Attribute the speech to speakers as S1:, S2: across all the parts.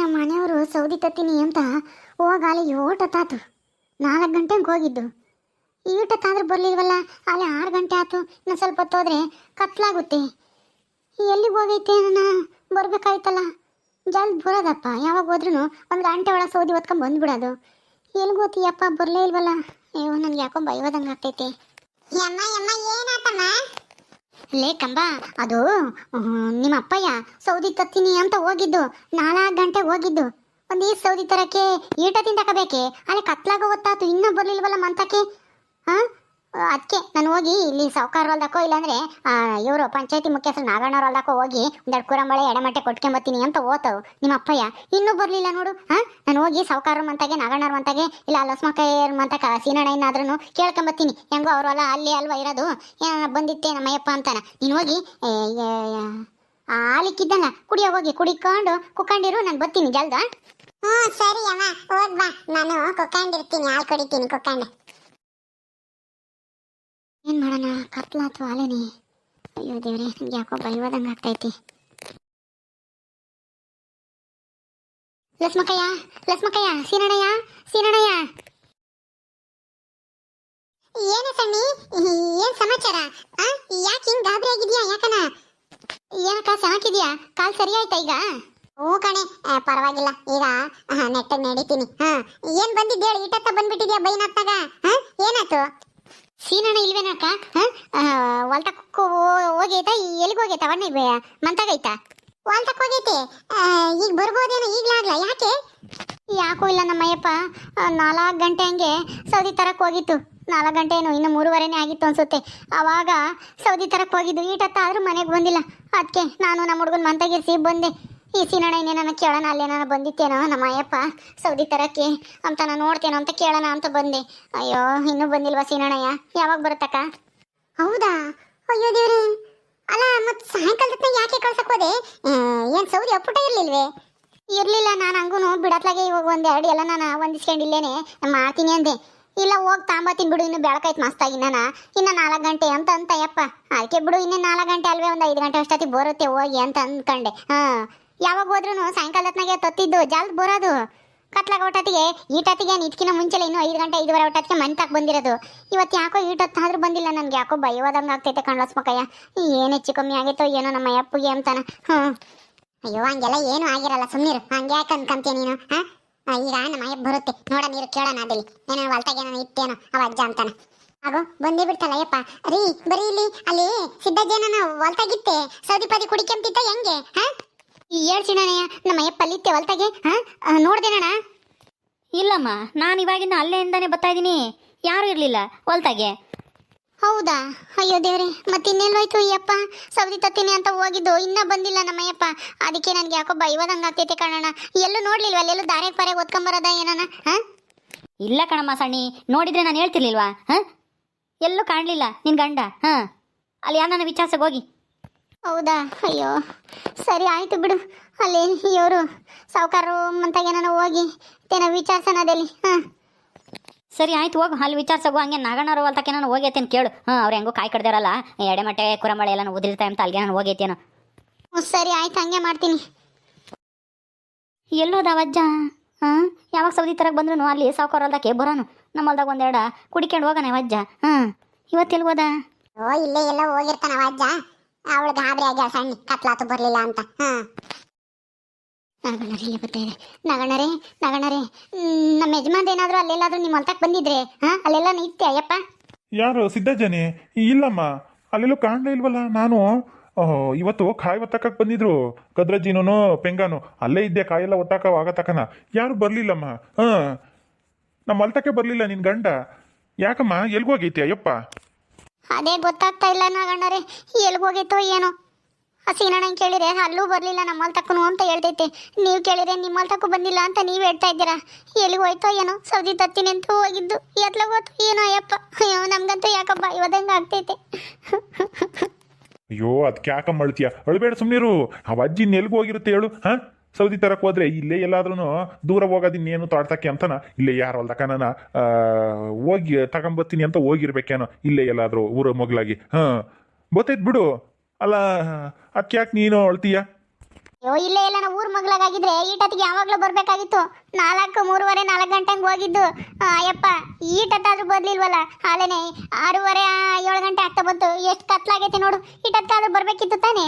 S1: ನಮ್ಮ ಮನೆಯವರು ಸೌದಿ ತತ್ತೀನಿ ಅಂತ ಹೋಗಾಲೆ ಏಟತ್ತಾತು. 4 ಗಂಟೆಗೆ ಹೋಗಿದ್ದು. ಈಟತ್ತಾದ್ರೂ ಬರಲಿಲ್ವಲ್ಲ. ಅಲ್ಲಿ 6 ಗಂಟೆ ಆಯ್ತು. ಇನ್ನು ಸ್ವಲ್ಪ ಹೊತ್ತು ಹೋದ್ರೆ ಕತ್ಲಾಗುತ್ತೆ. ಎಲ್ಲಿಗೆ ಹೋಗೈತೆ ನಾನು ಬರ್ಬೇಕಾಯ್ತಲ್ಲ. ಜಲ್ದಿ ಬರೋದಪ್ಪ. ಯಾವಾಗ ಹೋದ್ರೂ 1 ಗಂಟೆ ಒಳಗೆ ಸೌದಿ ಹೊತ್ಕೊಂಡ್ ಬಂದ್ಬಿಡೋದು. ಎಲ್ಲಿ ಗೊತ್ತೀಯಪ್ಪ ಬರಲೇ ಇಲ್ವಲ್ಲ. ಅಯ್ಯೋ ನನಗೆ ಯಾಕೋ ಭಯವಾದಂಗೆ ಆಗ್ತೈತೆ. ಲೇ ಕಂಬ, ಅದು ನಿಮ್ಮ ಅಪ್ಪಯ್ಯ ಸೌದಿ ತತ್ತೀನಿ ಅಂತ ಹೋಗಿದ್ದು. 4 ಗಂಟೆಗೆ ಹೋಗಿದ್ದು. ಒಂದು ಈ ಸೌದಿ ತರಕ್ಕೆ ಈಟದಿಂದ ತಗೋಬೇಕೆ. ಅಲ್ಲಿ ಕತ್ಲಾಗ ಹೊತ್ತಾತು. ಇನ್ನೂ ಬರ್ಲಿಲ್ವಲ್ಲ ಮಂತಕ್ಕೆ. ಹಾಂ, ಅದಕ್ಕೆ ನಾನು ಹೋಗಿ ಇಲ್ಲಿ ಸಾವುಕಾರ ಹೊಲ್ದಾಕೋ ಇಲ್ಲಾಂದ್ರೆ ಇವರು ಪಂಚಾಯತಿ ಮುಖ್ಯಸ್ಥರು ನಾಗಣ್ಣವ್ರ ಹೊಲ್ದಾಕೋ ಹೋಗಿ ಒಂದೆರಡು ಕುರಂಬಳೆ ಎಡಮಟ್ಟೆ ಕೊಟ್ಕೊಂಬತ್ತೀನಿ ಅಂತ ಓತವು ನಿಮ್ಮ ಅಪ್ಪಯ್ಯ. ಇನ್ನೂ ಬರಲಿಲ್ಲ ನೋಡು. ನಾನು ಹೋಗಿ ಸಾವುಕಾರ ಮಂತಾಗೆ ನಾಗಣ್ಣವ್ರ ಮಂತಾಗೆ ಇಲ್ಲ ಲಸ್ಮಕ್ಕಯ್ಯರ ಮಂತಕ ಸೀನಣ್ಣನಾದ್ರೂ ಕೇಳ್ಕೊಂಬತ್ತೀನಿ. ಹೆಂಗೋ ಅವ್ರಲ್ಲ ಅಲ್ಲಿ ಅಲ್ವಾ ಇರೋದು. ಏನ ಬಂದಿತ್ತೆ ನಮ್ಮಯ್ಯಪ್ಪ ಅಂತಾನ. ನೀನು ಹೋಗಿ ಹಾಲಿಕ್ಕಿದ್ದಲ್ಲ ಕುಡಿಯೋ ಹೋಗಿ ಕುಡಿಕೊಂಡು ಕುಕ್ಕೊಂಡಿರು. ನಾನು ಬರ್ತೀನಿ ಜಲ್ದ.
S2: ಹ್ಞೂ ಸರಿ ಅಮ್ಮ, ಹೋಗ್ಬಾ. ನಾನು ಕುಕ್ಕೊಂಡಿರ್ತೀನಿ, ಹಾಲು ಕುಡಿತೀನಿ ಕುಕ್ಕೊಂಡು.
S1: ಏನು ಮಾಡೋಣ, ಕತ್ಲಾತು ಅಲೇನೆ. ಅಯ್ಯೋ ದೇವ್ರೆ, ನನಗೆ ಯಾಕೋ ಭಯವಾದಂಗೆ ಆಗ್ತೈತಿ. ಲಸ್ಮಕ್ಕಯ್ಯ, ಲಸ್ಮಕ್ಕಯ್ಯ, ಸೀನಣ್ಣಯ್ಯ, ಸೀನಣ್ಣಯ್ಯ.
S2: ಏನು ಸಣ್ಣಿ, ಏನ್ ಸಮಾಚಾರ? ಯಾಕೆ ಹಿಂಗ್ ಗಾಬರಿ ಆಗಿದ್ಯಾ? ಯಾಕನ
S1: ಏನಕ್ಕ ಚೆನ್ನಾಗಿದ್ಯಾ? ಕಾಲು ಸರಿ ಆಯ್ತಾ ಈಗ?
S2: ಹ್ಞೂ ಕಣೆ, ಪರವಾಗಿಲ್ಲ. ಈಗ ನೆಟ್ಟಗೆ ನಡೀತೀನಿ. ಏನ್ ಬಂದಿದ್ದೆ ಹೇಳಿ? ಇಟ್ಟತ್ತ ಬಂದ್ಬಿಟ್ಟಿದ್ಯಾ ಬೈನಾತ್ನಾಗ? ಏನಾಯ್ತು?
S1: ಸೀನಣ್ಣ ಇಲ್ವೇನಕ್ಕ? ಹೊಲ್ತಕ್ಕ ಹೋಗೈತಾ? ಎಲ್ಲಿಗೆ ಹೋಗೈತಾ? ಅವಣ್ಣ ಮಂತಾಗೈತಾ?
S2: ಹೊಲ್ತಕ್ಕೆ ಹೋಗೈತೆ. ಈಗ ಬರ್ಬೋದೇನೋ? ಈಗ್ಲಾಗ್ಲಾ? ಯಾಕೆ?
S1: ಯಾಕೂ ಇಲ್ಲ. ನಮ್ಮಯ್ಯಪ್ಪ 4 ಗಂಟೆ ಹಂಗೆ ಸೌದಿ ತರಕ್ಕೆ ಹೋಗಿತ್ತು. 4 ಗಂಟೆ ಏನು, ಇನ್ನು 3:15 ಆಗಿತ್ತು ಅನ್ಸುತ್ತೆ. ಆವಾಗ ಸೌದಿ ತರಕ್ಕೆ ಹೋಗಿದ್ದು. ಈಟತ್ತಾದ್ರೂ ಮನೆಗೆ ಬಂದಿಲ್ಲ. ಅದಕ್ಕೆ ನಾನು ನಮ್ಮ ಹುಡುಗನ ಮಂತಾಗಿರಿಸಿ ಬಂದೆ. ಈ ಸೀನಣ್ಣ ಇನ್ನೇನ ಕೇಳೋಣ, ಅಲ್ಲೇನಾನ ಬಂದಿತ್ತೇನೋ ನಮ್ಮ ಅಯ್ಯಪ್ಪ ಸೌದಿ ತರಕ್ಕೆ ಅಂತ ನಾನು ನೋಡ್ತೇನೋ ಅಂತ ಕೇಳೋಣ ಅಂತ ಬಂದೆ. ಅಯ್ಯೋ, ಇನ್ನೂ ಬಂದಿಲ್ವಾ ಸೀನಣ್ಣಯ್ಯ? ಯಾವಾಗ ಬರುತ್ತಕ್ಕ?
S2: ಹೌದಾ? ಅಯ್ಯೋ ದೇವ್ರಿ. ಅಲ್ಲ, ಮತ್ತೆ ಸಾಯಂಕಾಲದ ಯಾಕೆ ಕಳ್ಸಕ್ ಹೋದೆ? ಏನ್ ಸೌದಿ ಅಪ್ಪುಟ ಇರ್ಲಿಲ್ವೇ?
S1: ಇರ್ಲಿಲ್ಲ. ನಾನು ಹಂಗೂ ಬಿಡತ್ಲಾಗೆ ಇವಾಗ 1-2 ಎಲ್ಲ ನಾನು ಹೊಂದಿಸ್ಕೊಂಡಿಲ್ಲೇನೆ ಮಾಡ್ತೀನಿ ಅಂದೆ. ಇಲ್ಲ, ಹೋಗಿ ತಾಂಬತ್ತೀನಿ ಬಿಡು, ಇನ್ನು ಬೆಳಕೈತೆ ಮಸ್ತಾಗಿ. ನಾನು ಇನ್ನು 4 ಗಂಟೆ ಅಂತ ಅಯ್ಯಪ್ಪ. ಅದಕ್ಕೆ ಬಿಡು, ಇನ್ನೇ 4 ಗಂಟೆ ಅಲ್ವೇ, ಒಂದು 5 ಗಂಟೆ ಅಷ್ಟೊತ್ತಿಗೆ ಬರುತ್ತೆ ಹೋಗಿ ಅಂತ ಅಂದ್ಕೊಂಡೆ. ಯಾವಾಗ ಹೋದ್ರೂ ಸಾಯಂಕಾಲತ್ನಾಗೆ ತತ್ತಿದ್ದು ಜಲ್ದಿ ಬರೋದು. ಕತ್ಲಾಗ ಒಟ್ಟತ್ತಿಗೆ ಈಟತ್ತಿಗೆ ಇದಕ್ಕಿಂತ ಮುಂಚೆಲೆ ಇನ್ನೂ 5 ಗಂಟೆ 5:15 ಒಟ್ಟತ್ತಿಗೆ ಮನೆ ತಕ್ಕ ಬಂದಿರೋದು. ಇವತ್ತು ಯಾಕೋ ಈಟತ್ತಾದ್ರೂ ಬಂದಿಲ್ಲ. ನನಗೆ ಯಾಕೋ ಭಯವಾದಂಗೆ ಆಗ್ತೈತೆ ಕಣ್ಲಸ್ಮಕ್ಕಯ್ಯ. ಏನು ಹೆಚ್ಚು ಕಮ್ಮಿ ಆಗೈತೋ ಏನೋ ನಮ್ಮ ಅಪ್ಪಗೆ ಅಂತಾನ.
S2: ಅಯ್ಯೋ, ಹಂಗೆಲ್ಲ ಏನು ಆಗಿರಲ್ಲ, ಸುಮ್ಮನಿರು. ಹಂಗೆ ಯಾಕೆ ಅನ್ಕೊಂತೀಯ ನೀನು? ಈಗ ನಮ್ಮ ಅಯ್ಯಪ್ಪ ಬರುತ್ತೆ ನೋಡ, ನೀರು ಕೇಳೋಣ. ಅದಲ್ಲಿ ಏನೋ ಹೊಲ್ತಾಗ ಏನೋ ಇತ್ತೇನೋ ಅವ ಅಜ್ಜ ಅಂತಾನ. ಆಗೋ ಬಂದೇ ಬಿಡ್ತಲ್ಲ ಅಯ್ಯಪ್ಪ. ರೀ ಬರೀ ಇಲ್ಲಿ ಅಲ್ಲಿ ಸಿದ್ದಜ್ಜನ ಹೊಲ್ತಾಗಿತ್ತೆ ಸೌದಿ ಪದಿ ಕುಡಿಕೆಂಪಿತ್ತ ಹೆಂಗೆ?
S1: ಹೇಳ್ಸಿಣಯ್ಯ, ನಮ್ಮ ಅಯ್ಯಪ್ಪ ಅಲ್ಲಿತ್ತೆ ಹೊಲ್ತಾಗೆ. ನೋಡ್ದೇನಣ್ಣ?
S3: ಇಲ್ಲಮ್ಮ, ನಾನು ಇವಾಗಿಂದ ಅಲ್ಲೆಯಿಂದಾನೆ ಬರ್ತಾ ಇದ್ದೀನಿ. ಯಾರು ಇರಲಿಲ್ಲ ಹೊಲ್ತಾಗೆ.
S1: ಹೌದಾ? ಅಯ್ಯೋ ದೇವ್ರೆ, ಮತ್ತೆ ಇನ್ನೆಲ್ಲೋಯ್ತು ಈ ಅಪ್ಪ? ಸೌದಿ ತತ್ತೀನಿ ಅಂತ ಹೋಗಿದ್ದು, ಇನ್ನೂ ಬಂದಿಲ್ಲ ನಮ್ಮಯ್ಯಪ್ಪ. ಅದಕ್ಕೆ ನನಗೆ ಯಾಕೋ ಭಯವಾದಂಗೆ ಆಗ್ತೈತೆ ಕಣಣ್ಣ. ಎಲ್ಲೂ ನೋಡ್ಲಿಲ್ವ? ಅಲ್ಲೆಲ್ಲೂ ದಾರೆ ಪಾರೆ ಓದ್ಕೊಂಬರೋದ ಏನನ?
S3: ಇಲ್ಲ ಕಣಮ್ಮ ಸಣ್ಣಿ, ನೋಡಿದ್ರೆ ನಾನು ಹೇಳ್ತಿರ್ಲಿಲ್ವಾ? ಎಲ್ಲೂ ಕಾಣಲಿಲ್ಲ ನಿನ್ನ ಗಂಡ. ಅಲ್ಲಿ ಯಾರನ್ನ ವಿಚಾರಿಸಕ್ಕೆ ಹೋಗಿ.
S1: ಹೌದಾ? ಅಯ್ಯೋ, ಸರಿ ಆಯಿತು ಬಿಡು. ಅಲ್ಲಿ ಇವರು ಸಾವುಕಾರರು ಮಂತಾಗ ಏನೋ ಹೋಗಿ ಏನೋ ವಿಚಾರಿಸೋಣ ಅದಲ್ಲಿ.
S3: ಸರಿ ಆಯ್ತು, ಹೋಗು. ಅಲ್ಲಿ ವಿಚಾರಿಸೋಗು. ಹಂಗೆ ನಾಗಣ್ಣವ್ರ ಹೊಲ್ತಕ್ಕೆ ನಾನು ಹೋಗೈತೇನು ಕೇಳು. ಅವ್ರು ಹೆಂಗೋ ಕಾಯಿ ಕಡ್ದಾರಲ್ಲ, ಎಡೆಮಟ್ಟೆ ಕುರಂಬಳೆ ಎಲ್ಲ ಉದಿರ್ತಾ ಅಂತ ಅಲ್ಲಿಗೆ ನಾನು ಹೋಗೈತೇನೋ.
S1: ಸರಿ ಆಯ್ತು, ಹಂಗೆ ಮಾಡ್ತೀನಿ.
S3: ಎಲ್ಲೋದ ವಜ್ಜ? ಯಾವಾಗ ಸೌದಿ ತರಕ್ಕೆ ಬಂದ್ರು ಅಲ್ಲಿ ಸಾವುಕಾರ ಹೊಲ್ದಕ್ಕೆ ಬರೋನು. ನಮ್ಮ ಹೊಲ್ದಾಗ 1-2 ಕುಡಿಕೊಂಡು ಹೋಗೋಣ ವಜ್ಜ. ಇವತ್ತೆಲ್ಲಿ ಹೋದ?
S2: ಓ, ಇಲ್ಲೇ ಎಲ್ಲ ಹೋಗಿರ್ತಾನ ಅಜ್ಜ. ಅವಳು ಗಾಬರಿ ಆಗ್ಯಾಳ ಸಣ್ಣ, ಕತ್ಲಾತು ಬರ್ಲಿಲ್ಲ ಅಂತ.
S1: ನಾಗಣ್ಣರೇ ಇಲ್ಲೇ ಬರ್ತಾ ಇದೆ. ನಾಗಣ್ಣರೇ, ನಾಗಣ್ಣರೇ, ನಮ್ಮ ಯಜಮಾನ್ ಏನಾದರೂ ಅಲ್ಲೆಲ್ಲಾದ್ರೂ ನಿಮ್ಮ ಹೊಲ್ತಕ್ಕೆ ಬಂದಿದ್ರೆ ಅಲ್ಲೆಲ್ಲ ಇತ್ತೆ ಅಯ್ಯಪ್ಪ?
S4: ಯಾರು? ಸಿದ್ದಜ್ಜನೇ? ಇಲ್ಲಮ್ಮ, ಅಲ್ಲೆಲ್ಲೂ ಕಾಣಲೇ ಇಲ್ವಲ್ಲ. ನಾನು ಇವತ್ತು ಕಾಯಿ ಒತ್ತಕಕ್ಕೆ ಬಂದಿದ್ರು ಕದ್ರಜ್ಜಿನೂ ಪೆಂಗಾನು. ಅಲ್ಲೇ ಇದ್ದೆ, ಕಾಯೆಲ್ಲ ಒತ್ತಾಕ ಆಗತಕ್ಕನ. ಯಾರು ಬರಲಿಲ್ಲಮ್ಮ. ನಮ್ಮ ಹೊಲ್ತಕ್ಕೆ ಬರಲಿಲ್ಲ ನಿನ್ನ ಗಂಡ. ಯಾಕಮ್ಮ, ಎಲ್ಗೋಗೈತಿ ಅಯ್ಯಪ್ಪ?
S1: ಅದೇ ಗೊತ್ತಾಗ್ತಾ ಇಲ್ಲ ನಾಗಣ್ಣರೇ, ಎಲ್ಲಿಗೆ ಹೋಗೈತೋ ಏನೋ. ಆ ಸೀನಣ್ಣ ಕೇಳಿದ್ರೆ ಅಲ್ಲೂ ಬರಲಿಲ್ಲ ನಮ್ಮ ಹೊಲ್ತಕ್ಕೂ ಅಂತ ಹೇಳ್ತೈತೆ. ನೀವು ಕೇಳಿದ್ರೆ ನಿಮ್ಮ ಹೊಲ್ತಕ್ಕೂ ಬಂದಿಲ್ಲ ಅಂತ ನೀವು ಹೇಳ್ತಾ ಇದ್ದೀರಾ. ಎಲ್ಲಿಗೆ ಹೋಯ್ತೋ ಏನೋ? ಸೌದಿ ತತ್ತೀನಿ ಅಂತ ಹೋಗಿದ್ದು ಎತ್ಲಾಗ ಹೋಯ್ತು ಏನೋ ಅಯ್ಯಪ್ಪ. ಅಯ್ಯೋ, ನಮ್ಗಂತೂ ಯಾಕಪ್ಪ ಇವದಂಗೆ ಆಗ್ತೈತೆ.
S4: ಅಯ್ಯೋ, ಅದಕ್ಕೆ ಯಾಕಮ್ಮ ಅಳ್ತೀಯ? ಅಳ್ಬೇಡ, ಸುಮ್ಮನಿರು. ಆ ಅಜ್ಜಿ ಎಲ್ಗೆ ಹೋಗಿರುತ್ತೆ ಹೇಳು? ಸೌದಿ ತರಕ್ಕೆ ಹೋದ್ರೆ ಇಲ್ಲೇ ಎಲ್ಲಾದ್ರೂ ದೂರ ಹೋಗೋದು ಇನ್ನೇನು ತೋಟಕ್ಕೆ ಅಂತನ. ಇಲ್ಲೇ ಯಾರು ಹೊಲ್ದಕ್ಕ ನಾನು ಹೋಗಿ ತಗೊಂಬರ್ತೀನಿ ಅಂತ ಹೋಗಿರ್ಬೇಕೇನೋ. ಇಲ್ಲೇ ಎಲ್ಲಾದರೂ ಊರ ಮಗ್ಲಾಗಿ. ಗೊತ್ತೈತ್ ಬಿಡು. ಅಲ್ಲ, ಅದಕ್ಕೆ ಯಾಕೆ ನೀನು ಅಳ್ತೀಯ?
S1: ಅಯ್ಯೋ ಇಲ್ಲೇ ಎಲ್ಲ ನಾವು ಊರ್ ಮಗ್ಲಾಗಿದ್ರೆ ಈಟತ್ತಿಗೆ ಯಾವಾಗ್ಲೂ ಬರ್ಬೇಕಾಗಿತ್ತು. 4:30 ಗಂಟೆಗೆ ಹೋಗಿದ್ದು. ಅಯ್ಯಪ್ಪ ಈಟತ್ತಾದ್ರೂ ಬರ್ಲಿಲ್ವಲ್ಲ. ಹಾಲೇನೆ 6:30 7 ಗಂಟೆ ಆಗ್ತಾ ಬಂತು. ಎಷ್ಟು ಕತ್ಲಾಗೈತೆ ನೋಡು. ಈಟತ್ತಾದ್ರೂ ಬರ್ಬೇಕಿತ್ತು ತಾನೇ.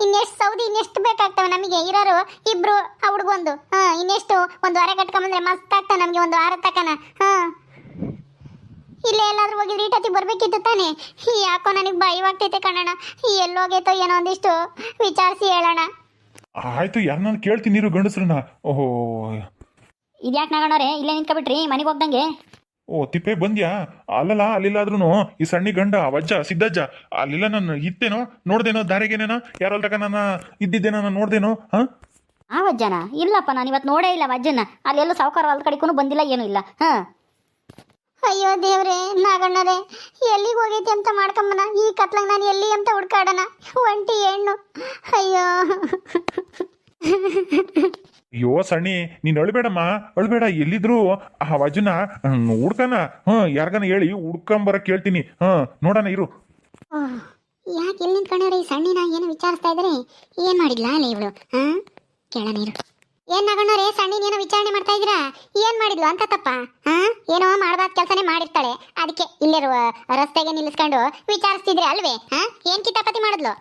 S1: ಇನ್ನೆಷ್ಟು ಸೌದಿ ಇನ್ನೆಷ್ಟು ಬೇಕಾಗ್ತವೆ ನಮಗೆ? ಇರೋರು ಇಬ್ರು, ಆ ಹುಡುಗೊಂದು. ಇನ್ನೆಷ್ಟು ಒಂದು ವಾರ ಕಟ್ಕೊಂಬಂದ್ರೆ ಮಸ್ತ್ ಆಗ್ತಾವೆ ನಮಗೆ ಒಂದು ವಾರ ತಕನ. ಇಲ್ಲೇ ಎಲ್ಲಾದ್ರೂ ಹೋಗಿದ್ರೆ ಈಟತ್ತಿಗೆ ಬರ್ಬೇಕಿತ್ತು ತಾನೇ. ಯಾಕೋ ನನಗೆ ಭಯವಾಗ್ತೈತೆ ಕಣಣ್ಣ. ಎಲ್ಲೋಗೈತೋ ಏನೋ ಒಂದಿಷ್ಟು ವಿಚಾರಿಸಿ ಹೇಳೋಣ.
S4: ಆಯ್ತು, ಯಾರನ್ನ ಕೇಳ್ತೀನಿ ನೀರು ಗಂಡಸ್ರನ್ನ. ಓಹೋ,
S3: ಇದ್ಯಾಕೆ ನಾಗಣ್ಣವ್ರೆ ಇಲ್ಲೇ ನಿಂತ್ಕೊಬಿಟ್ರಿ ಮನೆಗೆ ಹೋಗ್ದಂಗೆ?
S4: ಓ ತಿಪ್ಪೆ ಬಂದ್ಯಾ? ಅಲ್ಲಲ್ಲ, ಅಲ್ಲಿಲ್ಲಾದ್ರೂ ಈ ಸಣ್ಣ ಗಂಡ ವಜ್ಜ ಸಿದ್ದಜ್ಜ ಅಲ್ಲಿಲ್ಲ ನಾನು ಇತ್ತೇನೋ ನೋಡ್ದೇನೋ, ದಾರಿಗೇನೇನೋ ಯಾರ ತಕ ನಾನು ಇದ್ದಿದ್ದೇನೋ ನಾನು ನೋಡ್ದೇನೋ.
S3: ಆ ವಜ್ಜನ ಇಲ್ಲಪ್ಪ, ನಾನು ಇವತ್ತು ನೋಡೇ ಇಲ್ಲ ವಜ್ಜನ. ಅಲ್ಲೆಲ್ಲೂ ಸಾವುಕಾರ ಹೊಲ್ದ ಕಡೆಗೂ ಬಂದಿಲ್ಲ, ಏನೂ ಇಲ್ಲ.
S1: ಅಯ್ಯೋ ದೇವ್ರೆ, ನಾಗಣ್ಣರೇ ಎಲ್ಲಿಗೆ ಹೋಗೈತಿ ಅಂತ ಮಾಡ್ಕೊಂಬನ. ಈ ಕತ್ಲಂಗ ನಾನು ಎಲ್ಲಿ ಅಂತ ಹುಡ್ಕಾಡಣ. ಒಂಟಿ ಹೆಣ್ಣು. ಅಯ್ಯೋ
S4: ಅಯ್ಯೋ ಸಣ್ಣಿ, ನೀನು ಅಳ್ಬೇಡಮ್ಮ, ಅಳ್ಬೇಡ. ಎಲ್ಲಿದ್ರು ಆ ವಜ್ಜನ ಹುಡ್ಕನ ಯಾರಿಗಾನ ಹೇಳಿ ಹುಡ್ಕೊಂಬರಕ್ಕೆ ಕೇಳ್ತೀನಿ. ನೋಡೋಣ ಇರು.
S1: ಯಾಕೆ ಇಲ್ಲಿ ನಿಂತ್ಕೊಂಡ್ರೆ ಈ ಸಣ್ಣಿನ ಏನು ವಿಚಾರಿಸ್ತಾ ಇದ್ರೆ? ಏನ್ ಮಾಡಿದ್ಲಾ ಅಲ್ಲ ಇವಳು? ಕೇಳೋಣ ಇರು. ಏನ್ ನಾಗಣ್ಣರೇ, ಸಣ್ಣಿನ ಏನೋ ವಿಚಾರಣೆ ಮಾಡ್ತಾ ಇದ್ದೀರಾ? ಏನ್ ಮಾಡಿದ್ಲು ಅಂತ ತಪ್ಪ? ಏನೋ ಮಾಡ್ಬಾರ್ದ ಕೆಲಸನೇ ಮಾಡಿರ್ತಾಳೆ. ಅದಕ್ಕೆ ಇಲ್ಲಿರುವ ರಸ್ತೆಗೆ ನಿಲ್ಲಿಸ್ಕೊಂಡು ವಿಚಾರಿಸ್ತಿದ್ರೆ ಅಲ್ವೇ? ಏನ್ ಕಿತಾಪತಿ ಮಾಡಿದ್ಲು?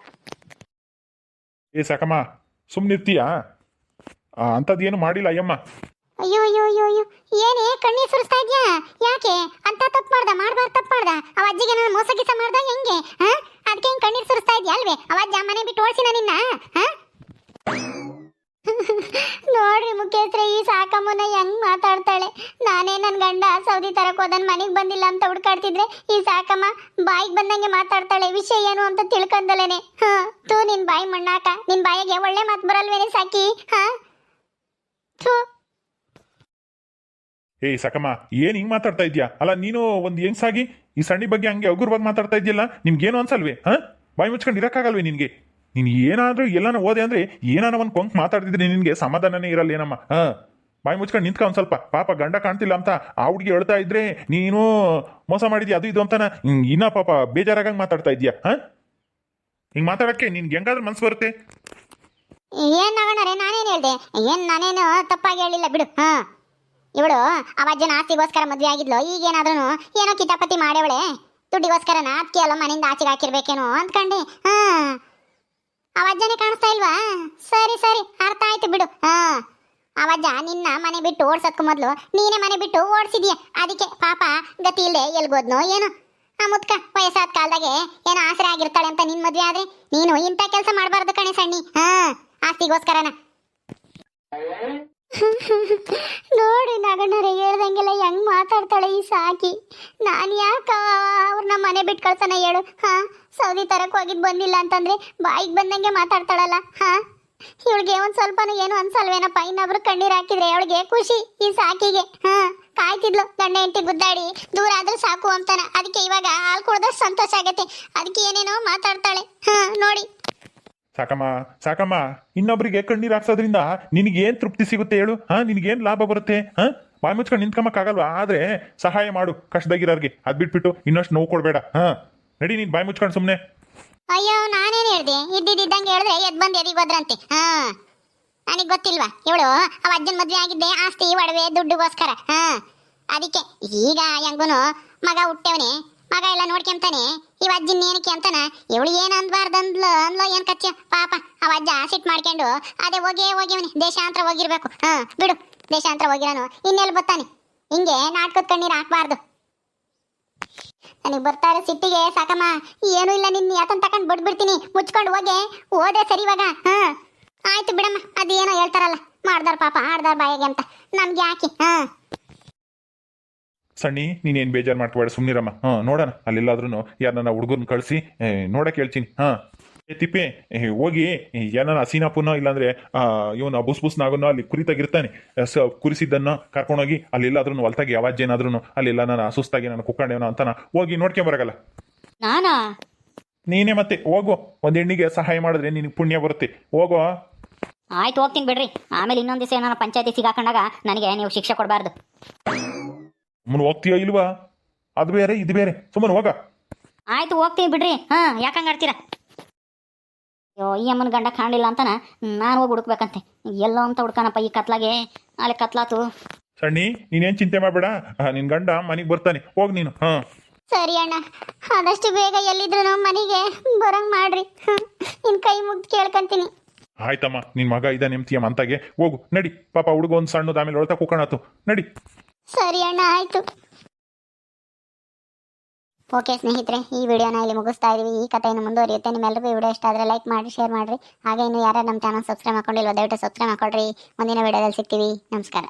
S4: ಏ ಸಾಕಮ್ಮ, ಸುಮ್ಮನಿರ್ತೀಯಾ? ಅಂಥದ್ದೇನು ಮಾಡಿಲ್ಲ ಅಯ್ಯಮ್ಮ.
S1: ಅಯ್ಯೋ ಅಯ್ಯೋ ಅಯ್ಯೋ ಅಯ್ಯೋ, ಏನೇ ಕಣ್ಣೀರ್ ಸುರಿಸ್ತಾ ಇದ್ಯಾ? ಯಾಕೆ ಅಂತ ತಪ್ಪು ಮಾಡ್ಬಾರ್ದು ತಪ್ಪು ಮಾಡ್ದ? ಅವ ಅಜ್ಜಿಗೆ ನಾನು ಮೋಸ ಗೀಸ ಮಾಡ್ದ ಹೆಂಗೆ? ಅದಕ್ಕೆ ಹಿಂಗ್ ಕಣ್ಣೀರ್ ಸುರಿಸ್ತಾ ಇದ್ಯಾ ಅಲ್ವೇ? ಅವ ಅಜ್ಜ ಮನೆ ಬಿಟ್ಟು ಓಡಿಸಿನ ನಿನ್ನ? ನೋಡ್ರಿ ಮುಖ್ಯಸ್ಥರೇ, ಈ ಸಾಕಮ್ಮನ ಹೆಂಗ್ ಮಾತಾಡ್ತಾಳೆ. ನಾನೇ ನನ್ನ ಗಂಡ ಸೌದಿ ತರಕ್ ಹೋದನ್ ಮನೆಗೆ ಬಂದಿಲ್ಲ ಅಂತ ಹುಡ್ಕಾಡ್ತಿದ್ರೆ ಈ ಸಾಕಮ್ಮ ಬಾಯಿಗೆ ಬಂದಂಗೆ ಮಾತಾಡ್ತಾಳೆ. ವಿಷಯ ಏನು ಅಂತ ತಿಳ್ಕೊಂಡಲೇನೆ. ತೂ ನಿನ್ ಬಾಯಿ ಮಣ್ಣಾಕ. ನಿನ್ ಬಾಯಿಗೆ ಒಳ್ಳೆ ಮಾತು ಬರಲ್ವೇನೆ ಸಾಕಿ? ಥೂ.
S4: ಏಯ್ ಸಾಕಮ್ಮ, ಏನ್ ಹಿಂಗ್ ಮಾತಾಡ್ತಾ ಇದ್ಯಾ? ಅಲ್ಲ ನೀನು ಒಂದು ಹೆಂಗ್ಸಾಗಿ ಈ ಸಣ್ಣ ಬಗ್ಗೆ ಹಂಗೆ ಹಗುರವಾಗಿ ಮಾತಾಡ್ತಾ ಇದೆಯಲ್ಲ, ನಿಮ್ಗೇನು ಅನ್ಸಲ್ವೇ? ಬಾಯಿ ಮುಚ್ಕೊಂಡು ಇರಕ್ಕಾಗಲ್ವೇ ನಿನ್ಗೆ? ನೀನು ಏನಾದ್ರೂ ಎಲ್ಲಾನ ಓದೆ ಅಂದ್ರೆ ಏನಾನ ಒಂದು ಕೊಂಕ್ ಮಾತಾಡ್ತಿದ್ರೆ ನಿನ್ಗೆ ಸಮಾಧಾನನೇ ಇರಲ್ಲ ಏನಮ್ಮ. ಬಾಯಿ ಮುಚ್ಕೊಂಡು ನಿಂತ್ಕ ಒಂದ್ ಸ್ವಲ್ಪ. ಪಾಪ ಗಂಡ ಕಾಣ್ತಿಲ್ಲ ಅಂತ ಆ ಹುಡುಗಿ ಹೇಳ್ತಾ ಇದ್ರೆ ನೀನು ಮೋಸ ಮಾಡಿದ್ಯಾ ಅದು ಇದು ಅಂತಾನ ಇನ್ನ ಪಾಪ ಬೇಜಾರಾಗಂಗ್ ಮಾತಾಡ್ತಾ ಇದ್ಯಾ? ಹಿಂಗ್ ಮಾತಾಡಕ್ಕೆ ನಿನ್ಗೆ ಹೆಂಗಾದ್ರೂ ಮನ್ಸು ಬರುತ್ತೆ?
S1: ಏನ್ ನಾಗಣ್ಣರೇ, ನಾನೇನ್ ಹೇಳ್ದೆ? ನಾನೇನು ತಪ್ಪಾಗಿ ಹೇಳಿಲ್ಲ ಬಿಡು. ಇವಳು ಆ ಅಜ್ಜನ ಆಸ್ತಿಗೋಸ್ಕರ ಮದ್ವೆ ಆಗಿದ್ಲು. ಈಗೇನಾದ್ರೂ ಏನೋ ಕಿತಾಪತಿ ಮಾಡೇವಳೆ. ದುಡ್ಡಿಗೋಸ್ಕರನ ಅದಕ್ಕೆ ಎಲ್ಲ ಮನೆಯಿಂದ ಆಚೆಗೆ ಹಾಕಿರ್ಬೇಕೇನೋ ಅಂದ್ಕೊಂಡೆ. ಆ ಅಜ್ಜನೇ ಕಾಣಿಸ್ತಾ ಇಲ್ವಾ? ಸರಿ ಸರಿ, ಅರ್ಥ ಆಯ್ತು ಬಿಡು. ಆ ಅಜ್ಜ ನಿನ್ನ ಮನೆ ಬಿಟ್ಟು ಓಡ್ಸೋದ್ಕು ಮೊದ್ಲು ನೀನೇ ಮನೆ ಬಿಟ್ಟು ಓಡಿಸಿದ್ಯಾ. ಅದಕ್ಕೆ ಪಾಪ ಗತಿ ಇಲ್ಲದೆ ಎಲ್ಗೋದ್ನೋ ಏನೋ. ಆ ಮುತ್ಕ ವಯಸ್ಸಾದ ಕಾಲದಾಗೆ ಏನೋ ಆಸರೆ ಆಗಿರ್ತಾಳೆ ಅಂತ ನಿನ್ ಮದ್ವೆ ಆದ್ರೆ ನೀನು ಇಂಥ ಕೆಲಸ ಮಾಡಬಾರ್ದು ಕಣೆ ಸಣ್ಣಿ. ಆಸ್ತಿಗೋಸ್ಕರನ. ನೋಡಿ ನಾಗಣ್ಣರೇ, ಹೇಳ್ದಂಗೆಲ್ಲ ಹೆಂಗ್ ಮಾತಾಡ್ತಾಳೆ ಈ ಸಾಕಿ. ನಾನು ಯಾಕ ಅವ್ರನ್ನ ಮನೆ ಬಿಟ್ಟು ಕಳ್ಸನ ಹೇಳು? ಸೌದಿ ತರಕ್ ಹೋಗಿದ್ ಬಂದಿಲ್ಲ ಅಂತಂದ್ರೆ ಬಾಯಿಗೆ ಬಂದಂಗೆ ಮಾತಾಡ್ತಾಳಲ್ಲ. ಇವಳಿಗೆ ಒಂದ್ ಸ್ವಲ್ಪನೂ ಏನು ಅನ್ಸಲ್ವೇನಪ್ಪ? ಇನ್ನೊಬ್ರು ಕಣ್ಣೀರ್ ಹಾಕಿದ್ರೆ ಅವಳಿಗೆ ಖುಷಿ. ಈ ಸಾಕಿಗೆ ಕಾಯ್ತಿದ್ಲು ಗಂಡ ಹೆಂಡತಿ ಗುದ್ದಾಡಿ ದೂರ ಆದ್ರೂ ಸಾಕು ಅಂತಾನ. ಅದಕ್ಕೆ ಇವಾಗ ಹಾಲು ಕುಡ್ದಷ್ಟು ಸಂತೋಷ ಆಗತ್ತೆ. ಅದಕ್ಕೆ ಏನೇನೋ ಮಾತಾಡ್ತಾಳೆ. ನೋಡಿ
S4: ಸಾಕಮ್ಮ ಸಾಕಮ್ಮ, ಇನ್ನೊಬ್ರಿಗೆ ಕಣ್ಣೀರ್ ಹಾಕ್ಸೋದ್ರಿಂದ ನಿನಗೇನ್ ತೃಪ್ತಿ ಸಿಗುತ್ತೆ ಹೇಳು? ನಿನಗೇನ್ ಲಾಭ ಬರುತ್ತೆ? ಬಾಯಿ ಮುಚ್ಕೊಂಡು ನಿಂತ್ಕೊಂಬಕ್ಕಾಗಲ್ವಾ? ಆದ್ರೆ ಸಹಾಯ ಮಾಡು ಕಷ್ಟದಾಗಿರೋರ್ಗೆ. ಅದ್ ಬಿಟ್ಬಿಟ್ಟು ಇನ್ನಷ್ಟು ನೋವು ಕೊಡ್ಬೇಡ. ನಡಿ ನೀನ್ ಬಾಯಿ ಮುಚ್ಕೊಂಡು ಸುಮ್ನೆ.
S1: ಅಯ್ಯೋ, ನಾನೇನ್ ಹೇಳ್ದೆ? ಇದ್ದಿದ್ದಂಗೆ ಹೇಳಿದ್ರೆ ಎದ್ ಬಂದ್ ಎದಿಗೋದ್ರಂತೆ. ನನಗ್ ಗೊತ್ತಿಲ್ವಾ? ಇವಳು ಅವ ಅಜ್ಜನ್ ಮದ್ವೆ ಆಗಿದ್ದೆ ಆಸ್ತಿ ಒಡವೆ ದುಡ್ಡುಗೋಸ್ಕರ. ಅದಕ್ಕೆ ಈಗ ಹೆಂಗುನು ಮಗ ಹುಟ್ಟವನೆ, ಮಗ ಎಲ್ಲ ನೋಡ್ಕೊಂತಾನೆ. ಇವ ಅಜ್ಜಿನ ಏನಕ್ಕೆ ಅಂತಾನ? ಇವಳು ಏನ್ ಅಂದ್ಬಾರ್ದು ಅಂದ್ಲೋ ಏನ್ ಕಚ್ಚ? ಪಾಪ ಅವ ಅಜ್ಜ ಸಿಟ್ ಮಾಡ್ಕೊಂಡು ಅದೇ ಹೋಗಿವನಿ ದೇಶಾಂತರ ಹೋಗಿರ್ಬೇಕು. ಬಿಡು, ದೇಶಾಂತರ ಹೋಗಿರೋನು ಇನ್ನೆಲ್ಲಿ ಬರ್ತಾನೆ? ಹಿಂಗೆ ನಾಟಕದ ಕಣ್ಣೀರ್ ಹಾಕ್ಬಾರ್ದು. ನನಗೆ ಬರ್ತಾರೆ ಸಿಟ್ಟಿಗೆ. ಸಾಕಮ್ಮ, ಏನೂ ಇಲ್ಲ, ನಿನ್ನ ಯಾತನ್ ತಕೊಂಡ್ ಬಿಡ್ಬಿಡ್ತೀನಿ. ಮುಚ್ಕೊಂಡು ಹೋದೆ ಸರಿ ಇವಾಗ. ಆಯ್ತು ಬಿಡಮ್ಮ, ಅದೇನೋ ಹೇಳ್ತಾರಲ್ಲ, ಮಾಡ್ದಾರ ಪಾಪ ಆಡ್ದಾರ ಬಾಯಿಗೆ ಅಂತ. ನಮ್ಗೆ ಯಾಕೆ?
S4: ಸಣ್ಣಿ, ನೀನೇನ್ ಬೇಜಾರು ಮಾಡ್ಕೋಬೇಡ, ಸುಮ್ನಿರಮ್ಮ. ನೋಡೋಣ ಅಲ್ಲೆಲ್ಲಾದ್ರೂ ಯಾರನ್ನ ಹುಡುಗರ್ನ ಕಳಿಸಿ ನೋಡಕ್ ಹೇಳ್ತೀನಿ. ತಿಪ್ಪೆ ಹೋಗಿ ಏನಾನ ಹಸೀನಾಪುನ ಇಲ್ಲಾಂದ್ರೆ ಇವನು ಬುಸ್ನಾಗನೋ ಅಲ್ಲಿ ಕುರಿತಾಗಿರ್ತಾನೆ, ಕುರಿಸಿದ್ದನ್ನ ಕರ್ಕೊಂಡೋಗಿ ಅಲ್ಲೆಲ್ಲಾದ್ರೂ ಹೊಲ್ತಾಗಿ ಅವಾಜ್ ಏನಾದ್ರೂ ಅಲ್ಲೆಲ್ಲ ನಾನು ಸುಸ್ತಾಗಿ ನಾನು ಕುಕ್ಕಂಡೇವನ ಅಂತಾನ ಹೋಗಿ ನೋಡ್ಕೊಂಬರಗಲ್ಲ.
S3: ನಾನಾ?
S4: ನೀನೇ ಮತ್ತೆ ಹೋಗೋ. ಒಂದ್ ಹೆಣ್ಣಿಗೆ ಸಹಾಯ ಮಾಡಿದ್ರೆ ನಿನಗೆ ಪುಣ್ಯ ಬರುತ್ತೆ. ಹೋಗೋ.
S3: ಆಯ್ತು, ಹೋಗ್ತೀನಿ ಬಿಡ್ರಿ. ಆಮೇಲೆ ಇನ್ನೊಂದು ದಿವಸ ಏನಾರ ಪಂಚಾಯತಿ ಸಿಗಾಕೊಂಡಾಗ ನನಗೆ ನೀವು ಶಿಕ್ಷೆ ಕೊಡಬಾರ್ದು.
S4: ಸುಮ್ಮನೆ ಹೋಗ್ತೀಯಾ ಇಲ್ವಾ? ಅದು ಬೇರೆ ಇದು ಬೇರೆ. ಸುಮ್ಮನೆ ಹೋಗ.
S3: ಆಯ್ತು, ಹೋಗ್ತೀನಿ ಬಿಡ್ರಿ. ಯಾಕಂಗ ಆಡ್ತೀರಾ? ಅಯ್ಯೋ ಈ ಅಮ್ಮನ ಗಂಡ ಕಾಣಲಿಲ್ಲ ಅಂತನ ನಾನು ಹೋಗಿ ಹುಡುಕ್ಬೇಕಂತೆ ಎಲ್ಲೋ ಅಂತ ಹುಡ್ಕನಪ್ಪ ಈ ಕತ್ಲಾಗೆ ಅಲ್ಲಿ ಕತ್ಲಾತು.
S4: ಸಣ್ಣಿ ನೀನೇನು ಚಿಂತೆ ಮಾಡಬೇಡ, ನಿನ್ನ ಗಂಡ ಮನೆಗೆ ಬರ್ತಾನೆ, ಹೋಗಿ ನೀನು. ಹಾಂ
S1: ಸರಿ ಅಣ್ಣ, ಆದಷ್ಟು ಬೇಗ ಎಲ್ಲಿದ್ರು ಮನೆಗೆ ಬರಂಗ್ ಮಾಡ್ರಿ. ನಿನ್ ಕೈ ಮುಗ್ದು ಕೇಳ್ಕೊಂತೀನಿ.
S4: ಆಯ್ತಮ್ಮ, ನಿನ್ನ ಮಗ ಇದ್ದಾನೆ ಎಂತೀಯಮ್ಮ ಅಂತಾಗೆ, ಹೋಗು ನಡಿ. ಪಾಪ ಹುಡುಗ ಒಂದು ಸಣ್ಣದು, ಆಮೇಲೆ ಒಳತ ಕೂಕಣಾತು, ನಡಿ.
S1: ಸರಿ ಅಣ್ಣ, ಆಯ್ತು. ಓಕೆ ಸ್ನೇಹಿತರೆ, ಈ ವಿಡಿಯೋನ ಇಲ್ಲಿ ಮುಗಿಸ್ತಾ ಇದೀವಿ. ಈ ಕಥೆಯನ್ನು ಮುಂದುವರಿಯುತ್ತೆ. ನಿಮ್ಮೆಲ್ಲರಿಗೂ ಈ ವಿಡಿಯೋ ಇಷ್ಟ ಆದರೆ ಲೈಕ್ ಮಾಡಿ, ಶೇರ್ ಮಾಡಿರಿ. ಹಾಗೆ ಇನ್ನು ಯಾರು ನಮ್ಮ ಚಾನಲ್ ಸಬ್ಸ್ಕ್ರೈಬ್ ಮಾಡ್ಕೊಂಡಿಲ್ವ ದಯವಿಟ್ಟು ಸಬ್ಸ್ಕ್ರೈಬ್ ಮಾಡ್ಕೊಳ್ರಿ. ಮುಂದಿನ ವಿಡಿಯೋದಲ್ಲಿ ಸಿಗ್ತೀವಿ. ನಮಸ್ಕಾರ.